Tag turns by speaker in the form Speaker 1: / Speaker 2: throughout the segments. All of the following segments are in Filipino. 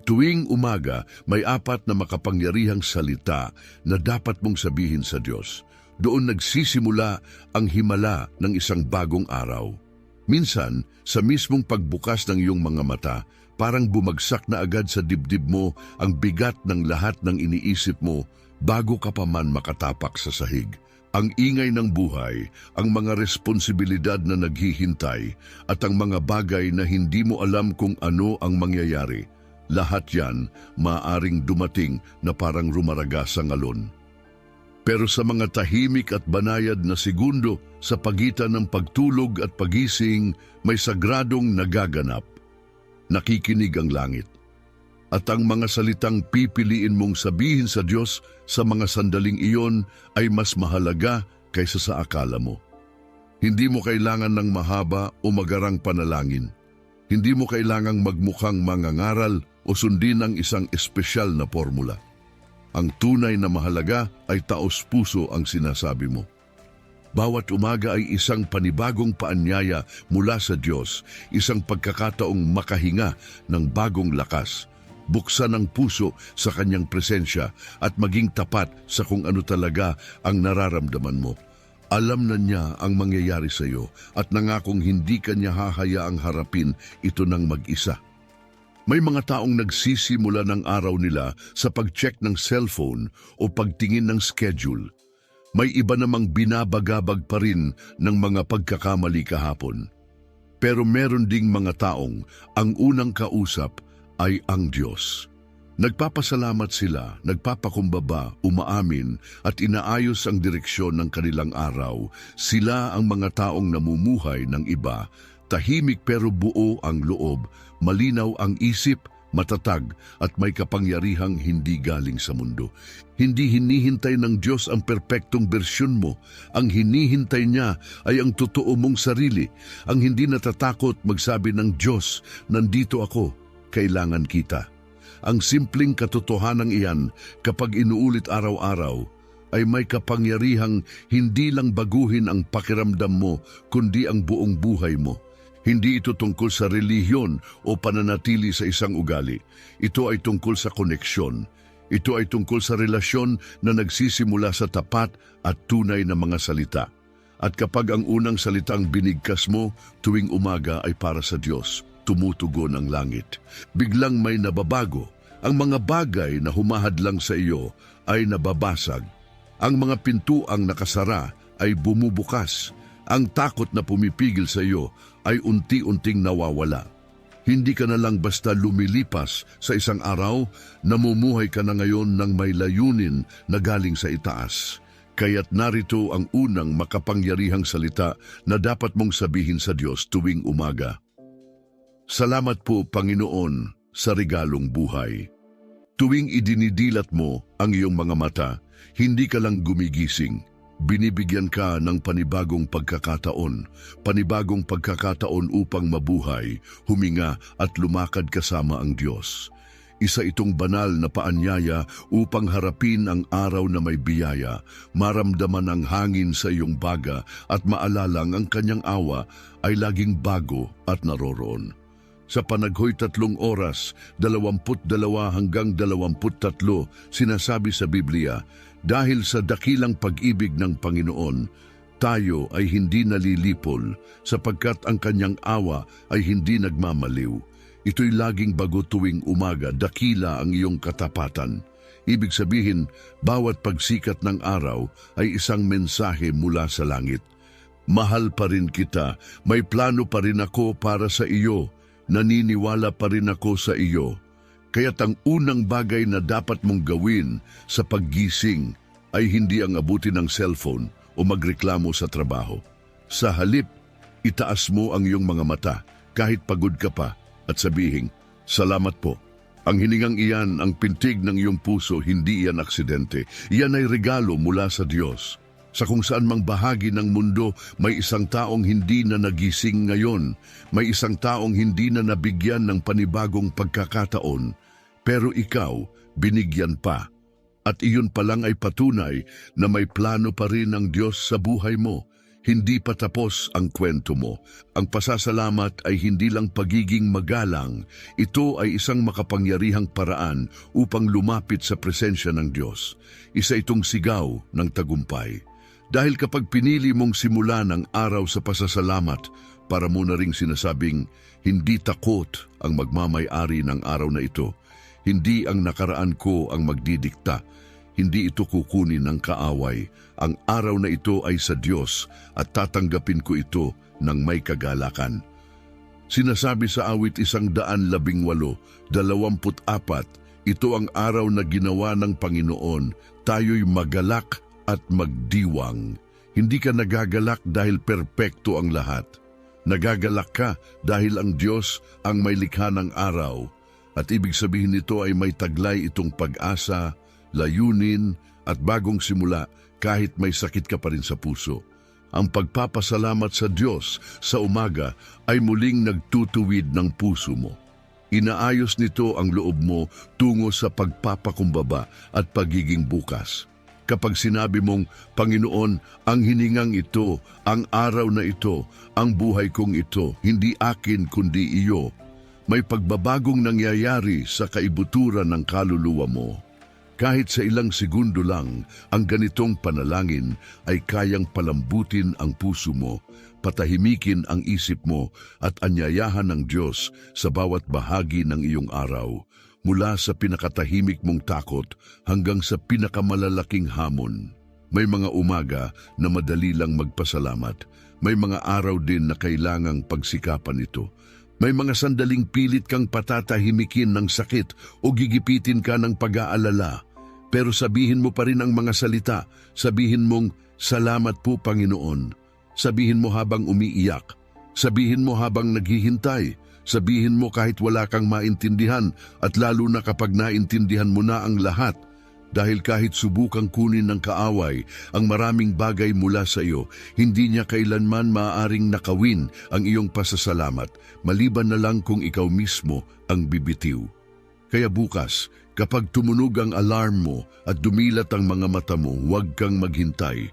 Speaker 1: Tuwing umaga, may apat na makapangyarihang salita na dapat mong sabihin sa Diyos. Doon nagsisimula ang himala ng isang bagong araw. Minsan, sa mismong pagbukas ng iyong mga mata, parang bumagsak na agad sa dibdib mo ang bigat ng lahat ng iniisip mo bago ka pa man makatapak sa sahig. Ang ingay ng buhay, ang mga responsibilidad na naghihintay, at ang mga bagay na hindi mo alam kung ano ang mangyayari. Lahat yan maaaring dumating na parang rumaraga sa ngalon. Pero sa mga tahimik at banayad na segundo sa pagitan ng pagtulog at pagising, may sagradong nagaganap. Nakikinig ang langit. At ang mga salitang pipiliin mong sabihin sa Diyos sa mga sandaling iyon ay mas mahalaga kaysa sa akala mo. Hindi mo kailangan ng mahaba o magarang panalangin. Hindi mo kailangang magmukhang mangangaral o sundin ang isang espesyal na formula. Ang tunay na mahalaga ay taos-puso ang sinasabi mo. Bawat umaga ay isang panibagong paanyaya mula sa Diyos, isang pagkakataong makahinga ng bagong lakas. Buksan ang puso sa Kanyang presensya at maging tapat sa kung ano talaga ang nararamdaman mo. Alam na niya ang mangyayari sa iyo at nangakong hindi kanya hahayaang harapin ito ng mag-isa. May mga taong nagsisimula ng araw nila sa pag-check ng cellphone o pagtingin ng schedule. May iba namang binabagabag pa rin ng mga pagkakamali kahapon. Pero meron ding mga taong ang unang kausap ay ang Diyos. Nagpapasalamat sila, nagpapakumbaba, umaamin at inaayos ang direksyon ng kanilang araw. Sila ang mga taong namumuhay ng iba, tahimik pero buo ang loob, malinaw ang isip, matatag at may kapangyarihang hindi galing sa mundo. Hindi hinihintay ng Diyos ang perpektong bersyon mo. Ang hinihintay niya ay ang totoo mong sarili. Ang hindi natatakot magsabi ng Diyos, nandito ako, kailangan kita. Ang simpleng katotohanan iyan, kapag inuulit araw-araw, ay may kapangyarihang hindi lang baguhin ang pakiramdam mo, kundi ang buong buhay mo. Hindi ito tungkol sa relihiyon o pananatili sa isang ugali. Ito ay tungkol sa koneksyon. Ito ay tungkol sa relasyon na nagsisimula sa tapat at tunay na mga salita. At kapag ang unang salitang binigkas mo tuwing umaga ay para sa Diyos, tumutugon ang langit. Biglang may nababago. Ang mga bagay na humahadlang sa iyo ay nababasag. Ang mga pintuang nakasara ay bumubukas. Ang takot na pumipigil sa iyo ay unti-unting nawawala. Hindi ka na lang basta lumilipas sa isang araw, namumuhay ka na ngayon ng may layunin na galing sa itaas. Kaya't narito ang unang makapangyarihang salita na dapat mong sabihin sa Diyos tuwing umaga. Salamat po, Panginoon, sa regalong buhay. Tuwing idinidilat mo ang iyong mga mata, hindi ka lang gumigising. Binibigyan ka ng panibagong pagkakataon upang mabuhay, huminga at lumakad kasama ang Diyos. Isa itong banal na paanyaya upang harapin ang araw na may biyaya, maramdaman ang hangin sa iyong baga at maalalang ang kanyang awa ay laging bago at naroroon. Sa panaghoy 3 oras, 22 hanggang 23, sinasabi sa Biblia, dahil sa dakilang pag-ibig ng Panginoon, tayo ay hindi nalilipol sapagkat ang kanyang awa ay hindi nagmamaliw. Ito'y laging bago tuwing umaga, dakila ang iyong katapatan. Ibig sabihin, bawat pagsikat ng araw ay isang mensahe mula sa langit. Mahal pa rin kita, may plano pa rin ako para sa iyo, naniniwala pa rin ako sa iyo. Kaya't ang unang bagay na dapat mong gawin sa paggising ay hindi ang abutin ng cellphone o magreklamo sa trabaho. Sa halip, itaas mo ang iyong mga mata kahit pagod ka pa at sabihin, salamat po. Ang hiningang iyan, ang pintig ng iyong puso, hindi iyan aksidente. Iyan ay regalo mula sa Diyos. Sa kung saan mang bahagi ng mundo, may isang taong hindi na nagising ngayon. May isang taong hindi na nabigyan ng panibagong pagkakataon. Pero ikaw, binigyan pa. At iyon pa lang ay patunay na may plano pa rin ang Diyos sa buhay mo. Hindi pa tapos ang kwento mo. Ang pasasalamat ay hindi lang pagiging magalang. Ito ay isang makapangyarihang paraan upang lumapit sa presensya ng Diyos. Isa itong sigaw ng tagumpay. Dahil kapag pinili mong simula ng araw sa pasasalamat, para mo na ring sinasabing, hindi takot ang magmamay-ari ng araw na ito. Hindi ang nakaraan ko ang magdidikta. Hindi ito kukunin ng kaaway. Ang araw na ito ay sa Diyos at tatanggapin ko ito ng may kagalakan. Sinasabi sa awit 118, 24, ito ang araw na ginawa ng Panginoon, tayo'y magalak at magdiwang. Hindi ka nagagalak dahil perpekto ang lahat. Nagagalak ka dahil ang Diyos ang may likha ng araw. At ibig sabihin nito ay may taglay itong pag-asa, layunin at bagong simula kahit may sakit ka pa rin sa puso. Ang pagpapasalamat sa Diyos sa umaga ay muling nagtutuwid ng puso mo. Inaayos nito ang loob mo tungo sa pagpapakumbaba at pagiging bukas. Kapag sinabi mong, Panginoon, ang hiningang ito, ang araw na ito, ang buhay kong ito, hindi akin kundi iyo, may pagbabagong nangyayari sa kaibuturan ng kaluluwa mo. Kahit sa ilang segundo lang, ang ganitong panalangin ay kayang palambutin ang puso mo, patahimikin ang isip mo at anyayahan ng Diyos sa bawat bahagi ng iyong araw, mula sa pinakatahimik mong takot hanggang sa pinakamalalaking hamon. May mga umaga na madali lang magpasalamat. May mga araw din na kailangang pagsikapan ito. May mga sandaling pilit kang patatahimikin ng sakit o gigipitin ka ng pag-aalala. Pero sabihin mo pa rin ang mga salita. Sabihin mong, salamat po Panginoon. Sabihin mo habang umiiyak. Sabihin mo habang naghihintay. Sabihin mo kahit wala kang maintindihan at lalo na kapag naintindihan mo na ang lahat. Dahil kahit subukang kunin ng kaaway ang maraming bagay mula sa iyo, hindi niya kailanman maaaring nakawin ang iyong pasasalamat, maliban na lang kung ikaw mismo ang bibitiw. Kaya bukas, kapag tumunog ang alarm mo at dumilat ang mga mata mo, huwag kang maghintay.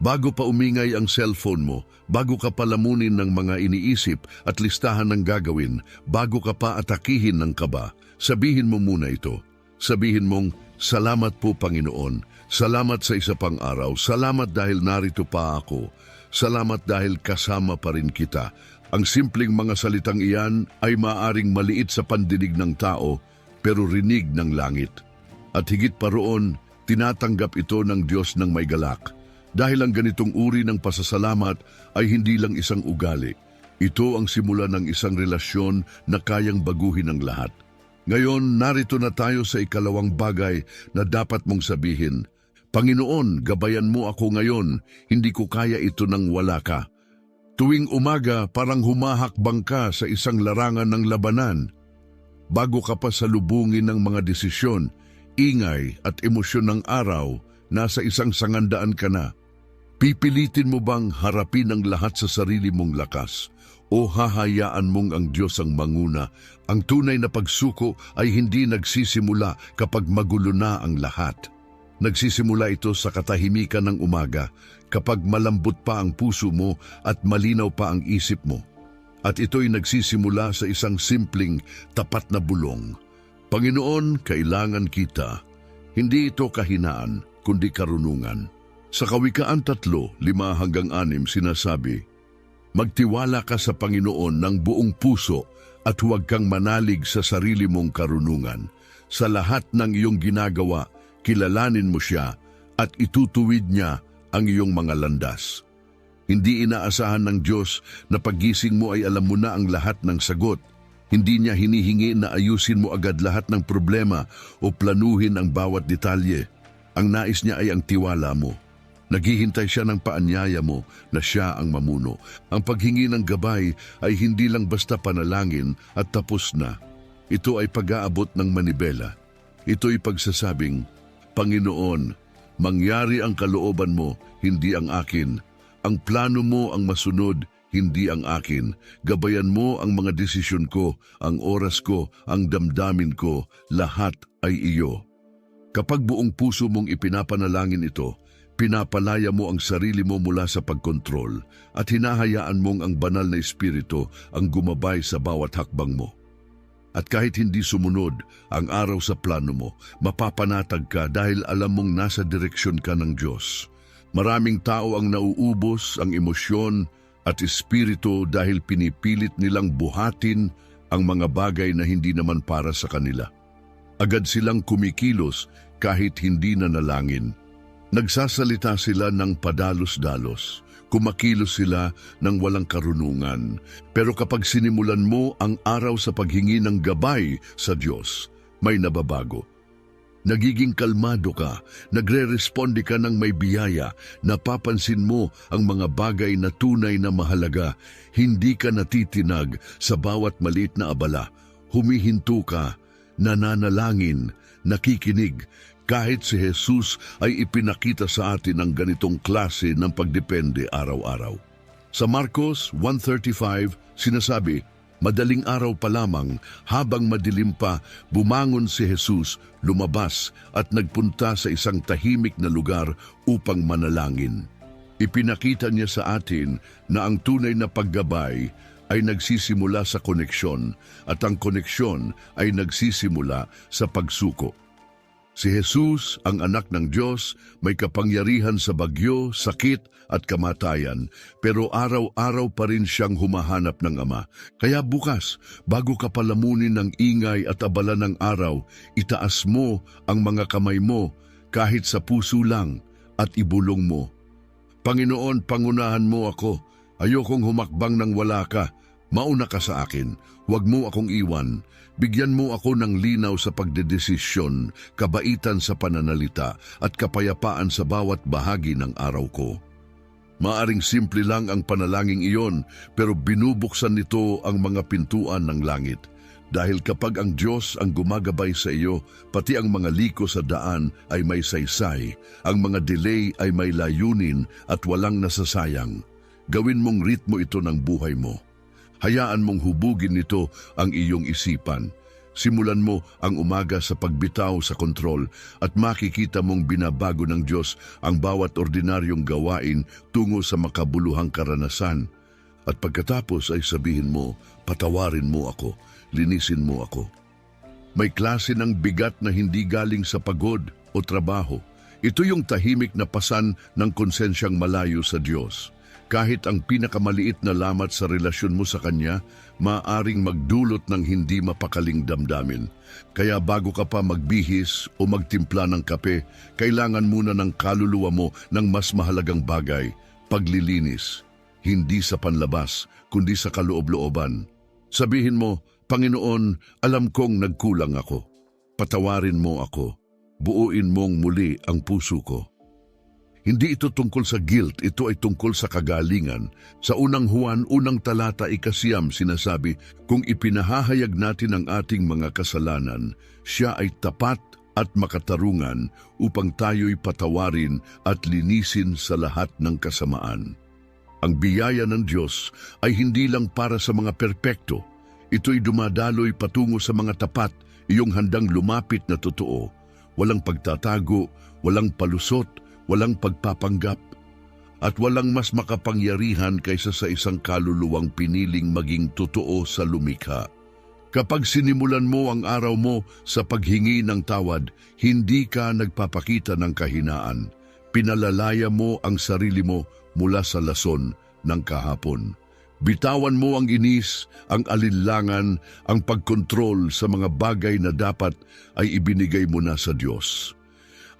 Speaker 1: Bago pa umingay ang cellphone mo, bago ka palamunin ng mga iniisip at listahan ng gagawin, bago ka pa atakihin ng kaba, sabihin mo muna ito. Sabihin mong, salamat po Panginoon, salamat sa isa pang araw, salamat dahil narito pa ako, salamat dahil kasama pa rin kita. Ang simpleng mga salitang iyan ay maaring maliit sa pandinig ng tao, pero rinig ng langit. At higit pa roon, tinatanggap ito ng Diyos ng may galak. Dahil ang ganitong uri ng pasasalamat ay hindi lang isang ugali. Ito ang simula ng isang relasyon na kayang baguhin ang lahat. Ngayon, narito na tayo sa ikalawang bagay na dapat mong sabihin. Panginoon, gabayan mo ako ngayon, hindi ko kaya ito nang wala ka. Tuwing umaga, parang humahakbang ka sa isang larangan ng labanan. Bago ka pa salubungin ng mga desisyon, ingay at emosyon ng araw, nasa isang sangandaan ka na. Pipilitin mo bang harapin ang lahat sa sarili mong lakas? O hahayaan mong ang Diyos ang manguna? Ang tunay na pagsuko ay hindi nagsisimula kapag magulo na ang lahat. Nagsisimula ito sa katahimikan ng umaga, kapag malambot pa ang puso mo at malinaw pa ang isip mo. At ito'y nagsisimula sa isang simpleng, tapat na bulong. Panginoon, kailangan kita. Hindi ito kahinaan, kundi karunungan. Sa Kawikaan 3:5-6 sinasabi, magtiwala ka sa Panginoon ng buong puso at huwag kang manalig sa sarili mong karunungan. Sa lahat ng iyong ginagawa, kilalanin mo siya at itutuwid niya ang iyong mga landas. Hindi inaasahan ng Diyos na paggising mo ay alam mo na ang lahat ng sagot. Hindi niya hinihingi na ayusin mo agad lahat ng problema o planuhin ang bawat detalye. Ang nais niya ay ang tiwala mo. Naghihintay siya ng paanyaya mo na siya ang mamuno. Ang paghingi ng gabay ay hindi lang basta panalangin at tapos na. Ito ay pag-aabot ng manibela. Ito'y pagsasabing, Panginoon, mangyari ang kalooban mo, hindi ang akin. Ang plano mo ang masunod, hindi ang akin. Gabayan mo ang mga desisyon ko, ang oras ko, ang damdamin ko, lahat ay iyo. Kapag buong puso mong ipinapanalangin ito, Ipinapalaya mo ang sarili mo mula sa pagkontrol at hinahayaan mong ang banal na espiritu ang gumabay sa bawat hakbang mo. At kahit hindi sumunod ang araw sa plano mo, mapapanatag ka dahil alam mong nasa direksyon ka ng Diyos. Maraming tao ang nauubos ang emosyon at espiritu dahil pinipilit nilang buhatin ang mga bagay na hindi naman para sa kanila. Agad silang kumikilos kahit hindi nanalangin. Nagsasalita sila ng padalos-dalos. Kumakilos sila ng walang karunungan. Pero kapag sinimulan mo ang araw sa paghingi ng gabay sa Diyos, may nababago. Nagiging kalmado ka, nagre-responde ka ng may biyaya, napapansin mo ang mga bagay na tunay na mahalaga, hindi ka natitinag sa bawat maliit na abala, humihinto ka, nananalangin, nakikinig. Kahit si Jesus ay ipinakita sa atin ang ganitong klase ng pagdepende araw-araw. Sa Marcos 1:35, sinasabi, madaling araw pa lamang, habang madilim pa, bumangon si Jesus, lumabas at nagpunta sa isang tahimik na lugar upang manalangin. Ipinakita niya sa atin na ang tunay na paggabay ay nagsisimula sa koneksyon at ang koneksyon ay nagsisimula sa pagsuko. Si Jesus, ang anak ng Diyos, may kapangyarihan sa bagyo, sakit at kamatayan, pero araw-araw pa rin siyang humahanap ng Ama. Kaya bukas, bago ka palamunin ng ingay at abala ng araw, itaas mo ang mga kamay mo kahit sa puso lang at ibulong mo. Panginoon, pangunahan mo ako. Ayokong humakbang nang wala ka. Mauna ka sa akin. Huwag mo akong iwan. Bigyan mo ako ng linaw sa pagdedesisyon, kabaitan sa pananalita at kapayapaan sa bawat bahagi ng araw ko. Maaring simple lang ang panalangin iyon, pero binubuksan nito ang mga pintuan ng langit. Dahil kapag ang Diyos ang gumagabay sa iyo, pati ang mga liko sa daan ay may saysay, ang mga delay ay may layunin at walang nasasayang. Gawin mong ritmo ito ng buhay mo. Hayaan mong hubugin nito ang iyong isipan. Simulan mo ang umaga sa pagbitaw sa kontrol at makikita mong binabago ng Diyos ang bawat ordinaryong gawain tungo sa makabuluhang karanasan. At pagkatapos ay sabihin mo, patawarin mo ako, linisin mo ako. May klase ng bigat na hindi galing sa pagod o trabaho. Ito yung tahimik na pasan ng konsensyang malayo sa Diyos. Kahit ang pinakamaliit na lamat sa relasyon mo sa Kanya, maaring magdulot ng hindi mapakaling damdamin. Kaya bago ka pa magbihis o magtimpla ng kape, kailangan muna ng kaluluwa mo ng mas mahalagang bagay, paglilinis. Hindi sa panlabas, kundi sa kaloob-looban. Sabihin mo, Panginoon, alam kong nagkulang ako. Patawarin mo ako. Buuin mong muli ang puso ko. Hindi ito tungkol sa guilt, ito ay tungkol sa kagalingan. Sa unang Juan, unang talata, 9 sinasabi, kung ipinahahayag natin ang ating mga kasalanan, siya ay tapat at makatarungan upang tayo'y patawarin at linisin sa lahat ng kasamaan. Ang biyaya ng Diyos ay hindi lang para sa mga perpekto. Ito'y dumadaloy patungo sa mga tapat, iyong handang lumapit na totoo. Walang pagtatago, walang palusot, walang pagpapanggap, at walang mas makapangyarihan kaysa sa isang kaluluwang piniling maging totoo sa lumikha. Kapag sinimulan mo ang araw mo sa paghingi ng tawad, hindi ka nagpapakita ng kahinaan. Pinalalaya mo ang sarili mo mula sa lason ng kahapon. Bitawan mo ang inis, ang alinlangan, ang pagkontrol sa mga bagay na dapat ay ibinigay mo na sa Diyos.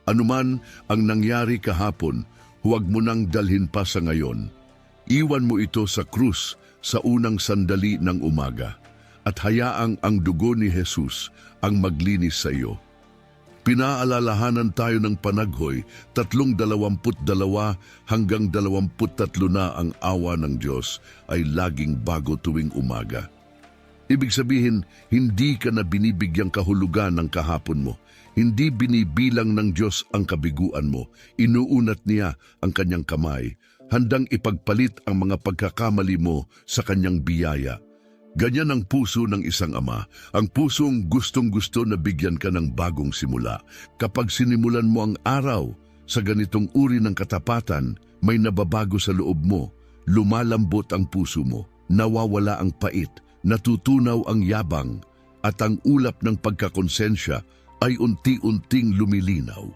Speaker 1: Anuman ang nangyari kahapon, huwag mo nang dalhin pa sa ngayon. Iwan mo ito sa krus sa unang sandali ng umaga at hayaang ang dugo ni Jesus ang maglinis sa iyo. Pinaalalahanan tayo ng panaghoy, 322 hanggang 23 na ang awa ng Diyos ay laging bago tuwing umaga. Ibig sabihin, hindi ka na binibigyang kahulugan ng kahapon mo. Hindi binibilang ng Diyos ang kabiguan mo. Inuunat niya ang kanyang kamay. Handang ipagpalit ang mga pagkakamali mo sa kanyang biyaya. Ganyan ang puso ng isang ama. Ang pusong gustong-gusto na bigyan ka ng bagong simula. Kapag sinimulan mo ang araw Sa ganitong uri ng katapatan, may nababago sa loob mo, lumalambot ang puso mo, nawawala ang pait, natutunaw ang yabang, at ang ulap ng pagkakonsensya ay unti-unting lumilinaw.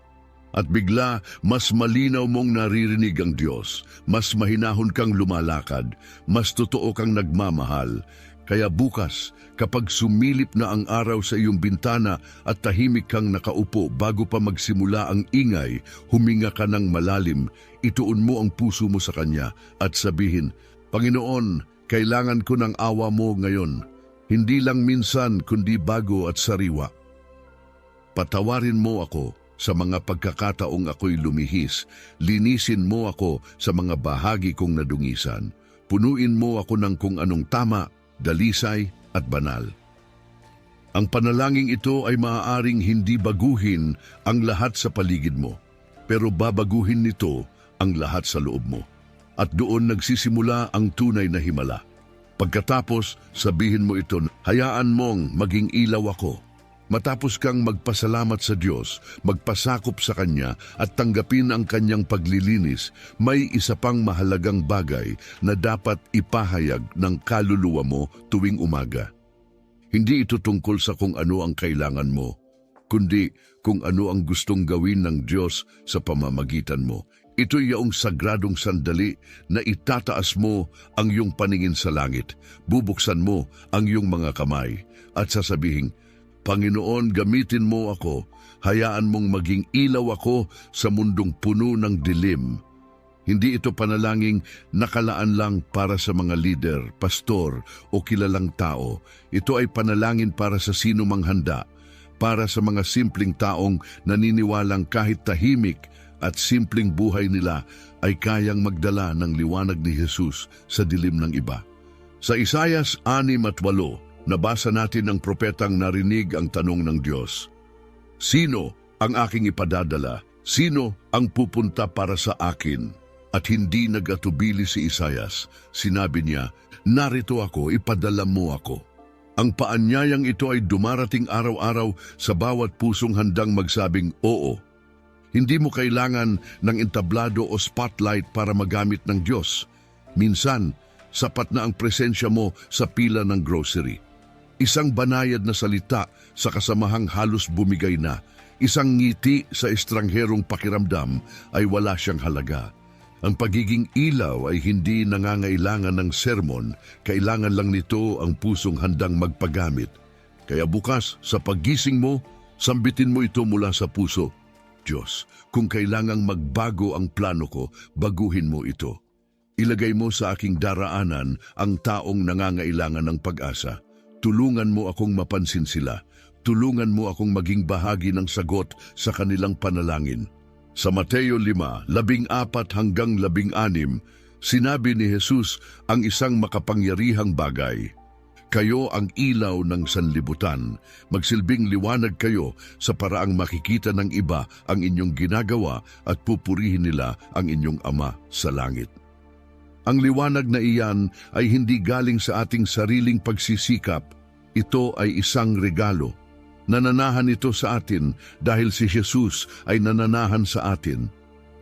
Speaker 1: At bigla, mas malinaw mong naririnig ang Diyos, mas mahinahon kang lumalakad, mas totoo kang nagmamahal. Kaya bukas, kapag sumilip na ang araw sa iyong bintana at tahimik kang nakaupo bago pa magsimula ang ingay, huminga ka ng malalim, ituon mo ang puso mo sa Kanya at sabihin, Panginoon, kailangan ko ng awa mo ngayon, hindi lang minsan kundi bago at sariwa. Patawarin mo ako sa mga pagkakataong ako'y lumihis, linisin mo ako sa mga bahagi kong nadungisan, punuin mo ako ng kung anong tama, dalisay at banal. Ang panalangin ito ay maaaring hindi baguhin ang lahat sa paligid mo, pero babaguhin nito ang lahat sa loob mo. At doon nagsisimula ang tunay na himala. Pagkatapos, sabihin mo ito, hayaan mong maging ilaw ako. Matapos kang magpasalamat sa Diyos, magpasakop sa Kanya at tanggapin ang Kanyang paglilinis, may isa pang mahalagang bagay na dapat ipahayag ng kaluluwa mo tuwing umaga. Hindi ito tungkol sa kung ano ang kailangan mo, kundi kung ano ang gustong gawin ng Diyos sa pamamagitan mo. Ito'y yaong sagradong sandali na itataas mo ang iyong paningin sa langit, bubuksan mo ang iyong mga kamay at sasabihin, Panginoon, gamitin mo ako, hayaan mong maging ilaw ako sa mundong puno ng dilim. Hindi ito panalangin nakalaan lang para sa mga lider, pastor o kilalang tao. Ito ay panalangin para sa sino mang handa, para sa mga simpleng taong naniniwalang kahit tahimik at simpleng buhay nila ay kayang magdala ng liwanag ni Jesus sa dilim ng iba. Sa Isaias 6:8, nabasa natin ang propetang narinig ang tanong ng Diyos. Sino ang aking ipadadala? Sino ang pupunta para sa akin? At hindi nagatubili si Isaias. Sinabi niya, narito ako, ipadala mo ako. Ang paanyayang ito ay dumarating araw-araw sa bawat pusong handang magsabing oo. Hindi mo kailangan ng entablado o spotlight para magamit ng Diyos. Minsan, sapat na ang presensya mo sa pila ng grocery. Isang banayad na salita sa kasamahang halos bumigay na, isang ngiti sa estrangherong pakiramdam ay wala siyang halaga. Ang pagiging ilaw ay hindi nangangailangan ng sermon, kailangan lang nito ang pusong handang magpagamit. Kaya bukas sa paggising mo, sambitin mo ito mula sa puso. Diyos, kung kailangang magbago ang plano ko, baguhin mo ito. Ilagay mo sa aking daraanan ang taong nangangailangan ng pag-asa. Tulungan mo akong mapansin sila. Tulungan mo akong maging bahagi ng sagot sa kanilang panalangin. Sa Mateo 5:14-16, sinabi ni Jesus ang isang makapangyarihang bagay. Kayo ang ilaw ng sanlibutan. Magsilbing liwanag kayo sa paraang makikita ng iba ang inyong ginagawa at pupurihin nila ang inyong Ama sa langit. Ang liwanag na iyan ay hindi galing sa ating sariling pagsisikap. Ito ay isang regalo. Nananahan ito sa atin dahil si Jesus ay nananahan sa atin.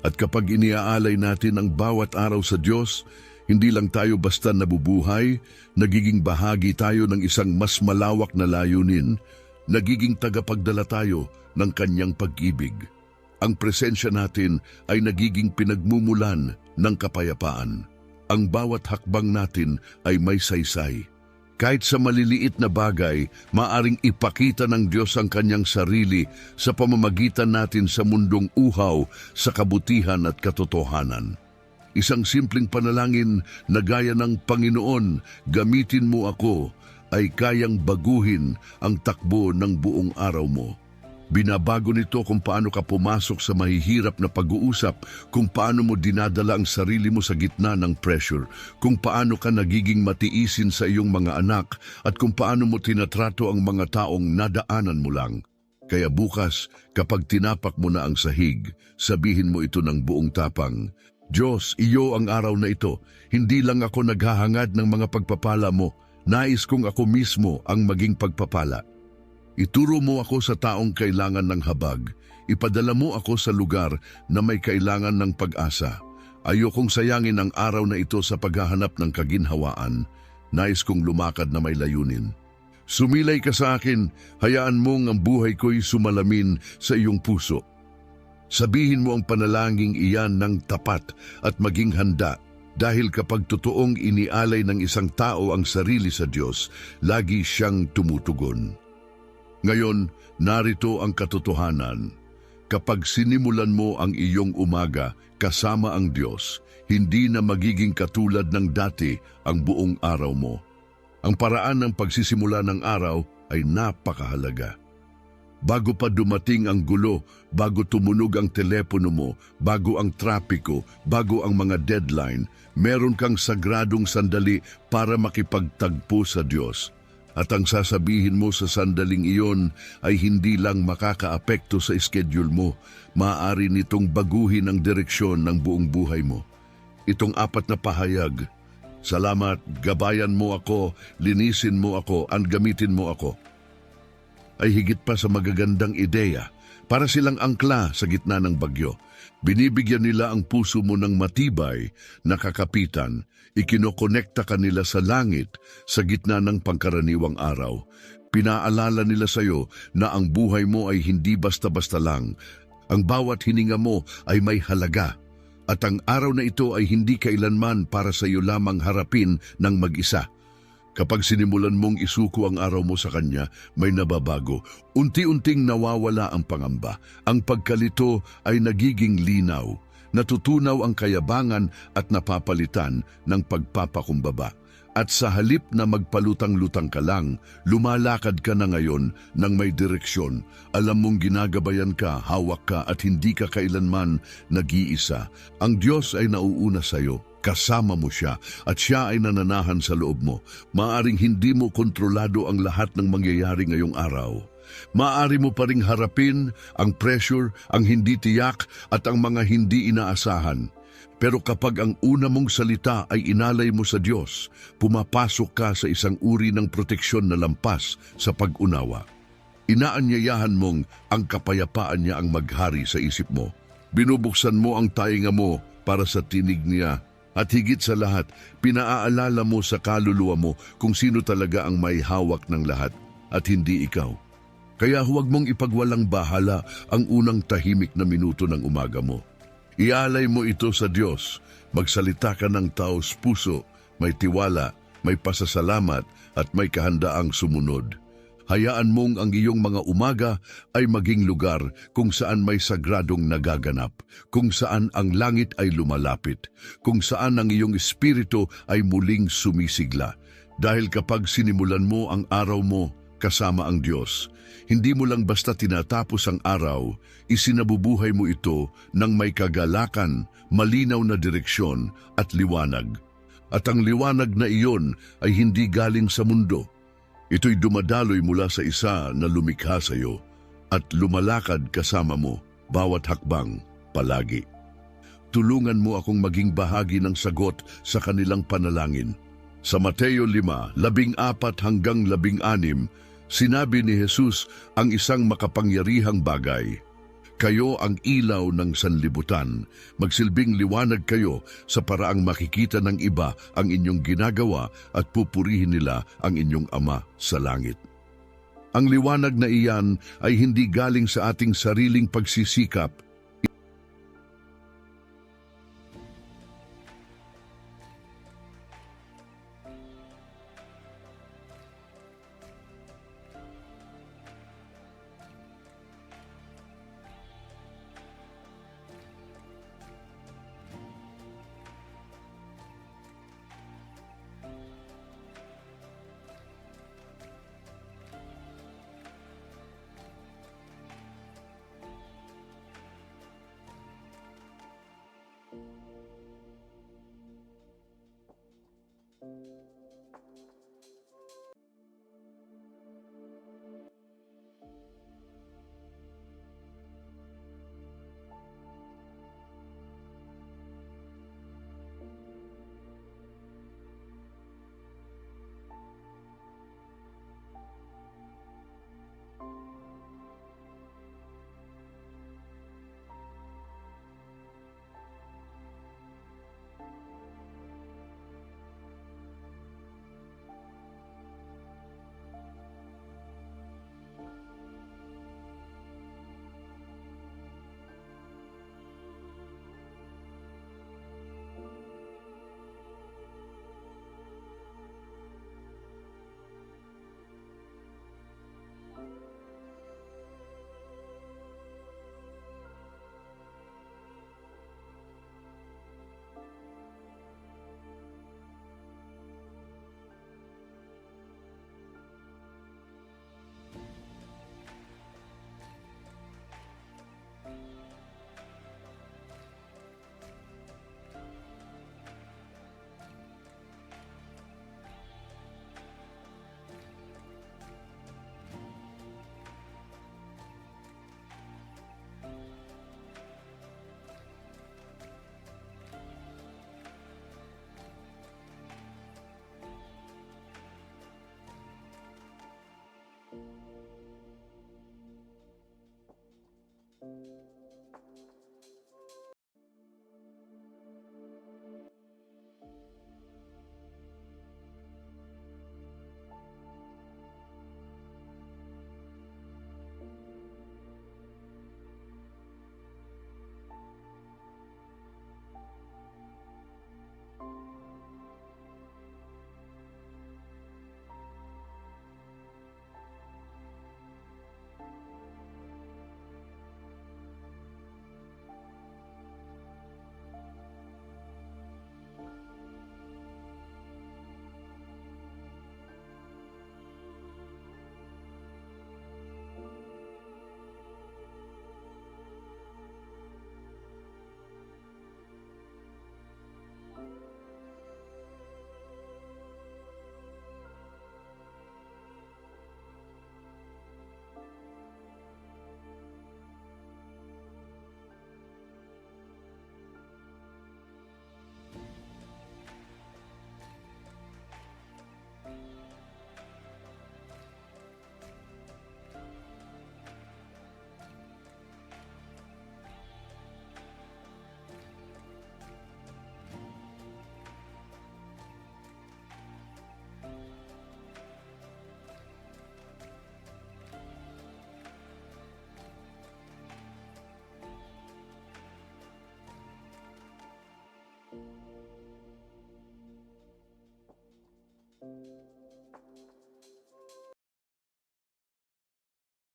Speaker 1: At kapag iniaalay natin ang bawat araw sa Diyos, hindi lang tayo basta nabubuhay, nagiging bahagi tayo ng isang mas malawak na layunin, nagiging tagapagdala tayo ng Kanyang pag-ibig. Ang presensya natin ay nagiging pinagmumulan ng kapayapaan. Ang bawat hakbang natin ay may saysay. Kahit sa maliliit na bagay, maaring ipakita ng Diyos ang Kanyang sarili sa pamamagitan natin sa mundong uhaw sa kabutihan at katotohanan. Isang simpleng panalangin na gaya ng Panginoon, gamitin mo ako, ay kayang baguhin ang takbo ng buong araw mo. Binabago nito kung paano ka pumasok sa mahihirap na pag-uusap, kung paano mo dinadala ang sarili mo sa gitna ng pressure, kung paano ka nagiging matiisin sa iyong mga anak, at kung paano mo tinatrato ang mga taong nadaanan mo lang. Kaya bukas, kapag tinapak mo na ang sahig, sabihin mo ito ng buong tapang, Diyos, iyo ang araw na ito. Hindi lang ako naghahangad ng mga pagpapala mo, nais kong ako mismo ang maging pagpapala. Ituro mo ako sa taong kailangan ng habag. Ipadala mo ako sa lugar na may kailangan ng pag-asa. Ayokong sayangin ang araw na ito sa paghahanap ng kaginhawaan. Nais kong lumakad na may layunin. Sumilay ka sa akin, hayaan mong ang buhay ko'y sumalamin sa iyong puso. Sabihin mo ang panalangin iyan ng tapat at maging handa. Dahil kapag totoong inialay ng isang tao ang sarili sa Diyos, lagi siyang tumutugon. Ngayon, narito ang katotohanan. Kapag sinimulan mo ang iyong umaga kasama ang Diyos, hindi na magiging katulad ng dati ang buong araw mo. Ang paraan ng pagsisimula ng araw ay napakahalaga. Bago pa dumating ang gulo, bago tumunog ang telepono mo, bago ang trapiko, bago ang mga deadline, meron kang sagradong sandali para makipagtagpo sa Diyos. At ang sasabihin mo sa sandaling iyon ay hindi lang makakaapekto sa schedule mo, maaari nitong baguhin ang direksyon ng buong buhay mo. Itong 4 na pahayag, salamat, gabayan mo ako, linisin mo ako, gamitin mo ako, ay higit pa sa magagandang ideya para silang angkla sa gitna ng bagyo. Binibigyan nila ang puso mo ng matibay na kakapitan, ikinokonekta ka nila sa langit sa gitna ng pangkaraniwang araw. Pinaalala nila sa iyo na ang buhay mo ay hindi basta-basta lang. Ang bawat hininga mo ay may halaga. At ang araw na ito ay hindi kailanman para sa iyo lamang harapin ng mag-isa. Kapag sinimulan mong isuko ang araw mo sa Kanya, may nababago. Unti-unting nawawala ang pangamba. Ang pagkalito ay nagiging linaw. Natutunaw ang kayabangan at napapalitan ng pagpapakumbaba. At sa halip na magpalutang-lutang ka lang, lumalakad ka na ngayon ng may direksyon. Alam mong ginagabayan ka, hawak ka at hindi ka kailanman nag-iisa. Ang Diyos ay nauuna sa iyo. Kasama mo siya at siya ay nananahan sa loob mo. Maaring hindi mo kontrolado ang lahat ng mangyayari ngayong araw. Maaari mo pa ring harapin ang pressure, ang hindi tiyak at ang mga hindi inaasahan. Pero kapag ang una mong salita ay inalay mo sa Diyos, pumapasok ka sa isang uri ng proteksyon na lampas sa pag-unawa. Inaanyayahan mong ang kapayapaan niya ang maghari sa isip mo. Binubuksan mo ang tainga mo para sa tinig niya. At higit sa lahat, pinaaalala mo sa kaluluwa mo kung sino talaga ang may hawak ng lahat at hindi ikaw. Kaya huwag mong ipagwalang bahala ang unang tahimik na minuto ng umaga mo. Ialay mo ito sa Diyos. Magsalita ka ng taos puso, may tiwala, may pasasalamat at may kahandaang sumunod. Hayaan mong ang iyong mga umaga ay maging lugar kung saan may sagradong nagaganap, kung saan ang langit ay lumalapit, kung saan ang iyong espiritu ay muling sumisigla. Dahil kapag sinimulan mo ang araw mo kasama ang Diyos, hindi mo lang basta tinatapos ang araw, isinabubuhay mo ito ng may kagalakan, malinaw na direksyon at liwanag. At ang liwanag na iyon ay hindi galing sa mundo. Ito'y dumadaloy mula sa isa na lumikha sa iyo at lumalakad kasama mo bawat hakbang palagi. Tulungan mo akong maging bahagi ng sagot sa kanilang panalangin. Sa Mateo 5:14-16, sinabi ni Jesus ang isang makapangyarihang bagay. Kayo ang ilaw ng sanlibutan. Magsilbing liwanag kayo sa paraang makikita ng iba ang inyong ginagawa at pupurihin nila ang inyong Ama sa langit. Ang liwanag na iyan ay hindi galing sa ating sariling pagsisikap,